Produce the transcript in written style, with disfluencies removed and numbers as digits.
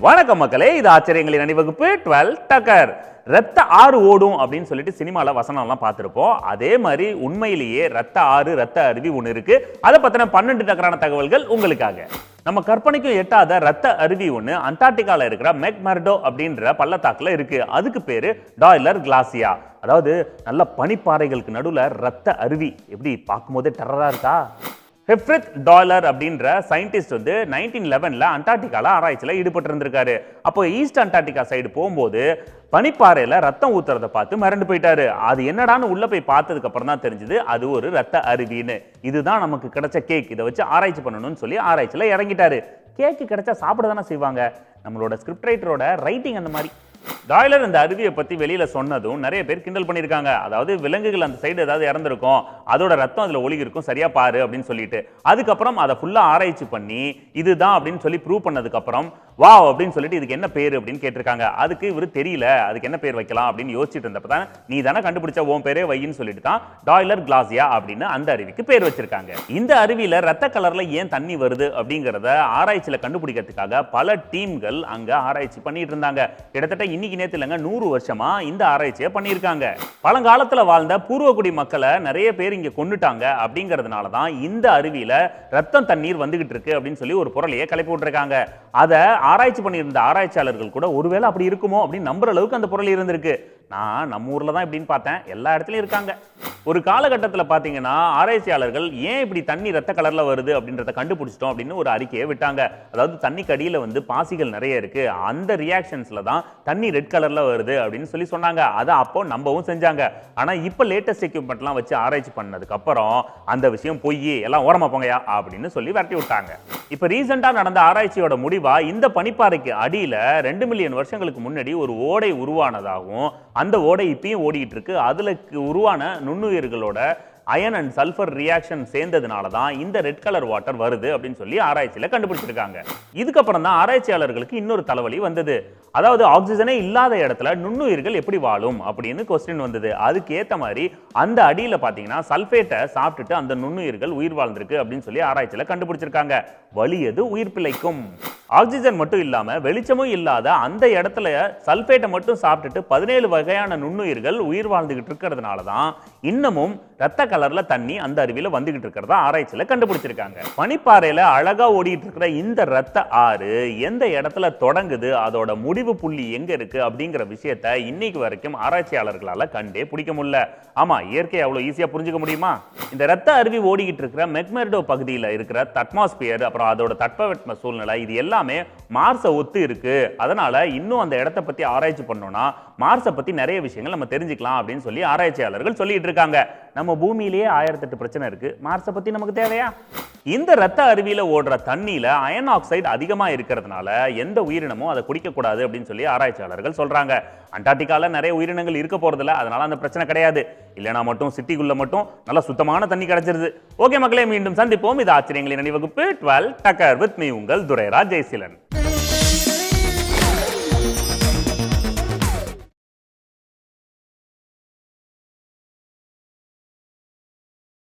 வணக்கம் மக்களே, இது ஆச்சரியங்களின் அணிவகுப்பு 12 டக்கர். ரத்த ஆறு ஓடும் அப்படின்னு சொல்லிட்டு சினிமால வசனம்லாம் பார்த்திருப்போம். அதே மாதிரி உண்மையிலேயே ரத்த ஆறு, ரத்த அருவி ஒன்று இருக்கு. அதை பத்தின 12 டக்கரான தகவல்கள் உங்களுக்காக. நம்ம கற்பனைக்கும் எட்டாத ரத்த அருவி ஒன்று அண்டார்டிகால இருக்கிற மெக்மர்டோ அப்படின்ற பள்ளத்தாக்குல இருக்கு. அதுக்கு பேரு டாய்லர் கிளாசியா. அதாவது நல்ல பனிப்பாறைகளுக்கு நடுவுல ரத்த அருவி. எப்படி பார்க்கும்போதே டெரரா இருக்கா? ஹெஃப்ரித் டாய்லர் அப்படின்ற சயின்டிஸ்ட் 1911 அண்டார்டிகால ஆராய்ச்சியில் ஈடுபட்டு இருந்திருக்காரு. அப்போ ஈஸ்ட் அண்டார்டிகா சைடு போகும்போது பனிப்பாறையில ரத்தம் ஊத்துறத பார்த்து மிரண்டு போயிட்டாரு. அது என்னடான்னு உள்ள போய் பார்த்ததுக்கு அப்புறம் தான் தெரிஞ்சது அது ஒரு ரத்த அருவின்னு. இதுதான் நமக்கு கிடைச்ச கேக், இதை வச்சு ஆராய்ச்சி பண்ணணும்னு சொல்லி ஆராய்ச்சியில இறங்கிட்டாரு. கேக்கு கிடைச்சா சாப்பிட தானே செய்வாங்க. நம்மளோட ஸ்கிரிப்ட் ரைட்டரோட ரைட்டிங் அந்த மாதிரி. டாய்லர் இந்த அருவியை பத்தி வெளியில சொன்னதும் நிறைய பேர் கிண்டல் பண்ணிருக்காங்க. அதாவது விலங்குகள் அந்த சைடு ஏதாவது இறந்திருக்கும், அதோட ரத்தம் அதுல ஒழுகி இருக்கும், சரியா பாரு அப்படின்னு சொல்லிட்டு. அதுக்கப்புறம் அதை ஃபுல்லா ஆராய்ச்சி பண்ணி இதுதான் அப்படின்னு சொல்லி ப்ரூவ் பண்ணதுக்கு அப்புறம் வாவ் அப்படின்னு சொல்லிட்டு இதுக்கு என்ன பேர் அப்படின்னு கேட்டிருக்காங்க. அதுக்கு இவரு தெரியல, அதுக்கு என்ன பேர் வைக்கலாம் அப்படின்னு யோசிச்சுட்டு இருந்தப்ப தான் நீ தானே கண்டுபிடிச்ச உன் பேரே வையின்னு சொல்லிட்டு தான் டாய்லர் கிளாசியா அப்படின்னு அந்த அருவிக்கு பேர் வச்சிருக்காங்க. இந்த அருவியில ரத்த கலர்ல ஏன் தண்ணி வருது அப்படிங்கறத ஆராய்ச்சியில கண்டுபிடிக்கிறதுக்காக பல டீம்கள் அங்க ஆராய்ச்சி பண்ணிட்டு இருந்தாங்க. கிட்டத்தட்ட இன்னைக்கு நேத்து இல்லங்க 100 வருஷமா இந்த ஆராய்ச்சியை பண்ணியிருக்காங்க. பழங்காலத்துல வாழ்ந்த பூர்வகுடி மக்களை நிறைய பேர் இங்க கொன்னுட்டாங்க. அப்படிங்கறதுனால தான் இந்த அருவியில ரத்தம் தண்ணீர் வந்துகிட்டு இருக்கு அப்படின்னு சொல்லி ஒரு பொருளையே கிளப்பி விட்டுருக்காங்க. அதை ஆராய்ச்சி பண்ணியிருந்த ஆராய்ச்சியாளர்கள் கூட ஒருவேளை அப்படி இருக்குமோ அப்படின்னு நம்புற அளவுக்கு அந்த பொருள் இருந்திருக்கு. நான் நம்ம ஊர்ல தான் இப்படின்னு பார்த்தேன், எல்லா இடத்துலயும் இருக்காங்க. ஒரு காலகட்டத்தில் பார்த்தீங்கன்னா ஆராய்ச்சியாளர்கள் ஏன் இப்படி தண்ணி ரத்த கலர்ல வருது அப்படின்றத கண்டுபிடிச்சிட்டோம் அப்படின்னு ஒரு அறிக்கையை விட்டாங்க. அதாவது தண்ணி கடியில பாசிகள் நிறைய இருக்கு, அந்த ரியாக்ஷன்ஸ்ல தான் தண்ணி ரெட் கலர்ல வருது அப்படின்னு சொல்லி சொன்னாங்க. அதை அப்போ நம்பவும் செஞ்சாங்க. ஆனா இப்ப லேட்டஸ்ட் எக்யூப்மெண்ட்லாம் வச்சு ஆராய்ச்சி பண்ணதுக்கு அப்புறம் அந்த விஷயம் பொய், எல்லாம் ஓரமா போங்கயா அப்படின்னு சொல்லி விரட்டி விட்டாங்க. இப்ப ரீசெண்டா நடந்த ஆராய்ச்சியோட முடிவா இந்த பனிப்பாறைக்கு அடியில 2 மில்லியன் வருஷங்களுக்கு முன்னாடி ஒரு ஓடை உருவானதாகவும் அந்த ஓடை இப்பயும் ஓடிட்டு இருக்கு. அதுல உருவான நுண்ணுயிர்களோட அயன் அண்ட் சல்பர் ரியாக்ஷன் சேர்ந்ததுனால தான் இந்த ரெட் கலர் வாட்டர் வருது அப்படின்னு சொல்லி ஆராய்ச்சியில கண்டுபிடிச்சிருக்காங்க. இதுக்கப்புறம் தான் ஆராய்ச்சியாளர்களுக்கு இன்னொரு தலைவலி வந்தது. அதாவது ஆக்சிஜனே இல்லாத இடத்துல நுண்ணுயிர்கள் எப்படி வாழும் அப்படின்னு கொஸ்டின் வந்தது. அதுக்கு ஏத்த மாதிரி அந்த அடியில பாத்தீங்கன்னா சல்பேட்டை சாப்பிட்டுட்டு அந்த நுண்ணுயிர்கள் உயிர் வாழ்ந்திருக்கு அப்படின்னு சொல்லி ஆராய்ச்சியில கண்டுபிடிச்சிருக்காங்க. வலியது உயிர் பிழைக்கும். ஆக்சிஜன் மட்டும் இல்லாம வெளிச்சமும் இல்லாத அந்த இடத்துல சல்பேட்டை மட்டும் சாப்பிட்டுட்டு 17 வகையான நுண்ணுயிர்கள் உயிர் வாழ்ந்துகிட்டு இருக்கிறதுனால தான் இன்னமும் ரத்த கலர்ல தண்ணி அந்த அருவியில வந்துகிட்டு இருக்கிறதா ஆராய்ச்சியில கண்டுபிடிச்சிருக்காங்க. பனிப்பாறையில அழகா ஓடிட்டு இருக்கிற இந்த ரத்த ஆறு எந்த இடத்துல தொடங்குது, அதோட முடிவு புள்ளி எங்க இருக்கு அப்படிங்கிற விஷயத்தை இன்னைக்கு வரைக்கும் ஆராய்ச்சியாளர்களால கண்டே பிடிக்க முடியல. ஆமா, இயற்கையை அவ்வளவு ஈஸியா புரிஞ்சுக்க முடியுமா? இந்த ரத்த அருவி ஓடிக்கிட்டு இருக்கிற மெக்மெர்டோ பகுதியில் இருக்கிற அட்மாஸ்பியர், அப்புறம் அதோட தட்பவெட்ப சூழ்நிலை, இது எல்லாமே மார்ஸை ஒத்து இருக்கு. அதனால இன்னும் அந்த இடத்தை பத்தி ஆராய்ச்சி பண்ணோம்னா மார்ஸை பத்தி நிறைய விஷயங்கள் நம்ம தெரிஞ்சுக்கலாம் அப்படின்னு சொல்லி ஆராய்ச்சியாளர்கள் சொல்லிட்டு இருக்காங்க. நம்ம பூமியிலேயே 1008 பிரச்சனை இருக்கு, மார்ஸை பத்தி நமக்கு தேவையா? இந்த ரத்த அருவியில ஓடுற தண்ணியில அயன் ஆக்சைடு அதிகமா இருக்கிறதுனால எந்த உயிரினமும் அதை குடிக்க கூடாது அப்படின்னு சொல்லி ஆராய்ச்சியாளர்கள் சொல்றாங்க. அண்டார்டிகால நிறைய உயிரினங்கள் இருக்க போறதில்ல, அதனால அந்த பிரச்சனை கிடையாது. இல்லைனா மட்டும் சிட்டிக்குள்ள மட்டும் நல்ல சுத்தமான தண்ணி கிடைச்சிருது. ஓகே மக்களே, மீண்டும் சந்திப்போம். இது ஆச்சரியங்களின் அணிவகுப்பு 12 டக்கர் வித் மீ, உங்கள் துரைராஜ் ஜெயசீலன்.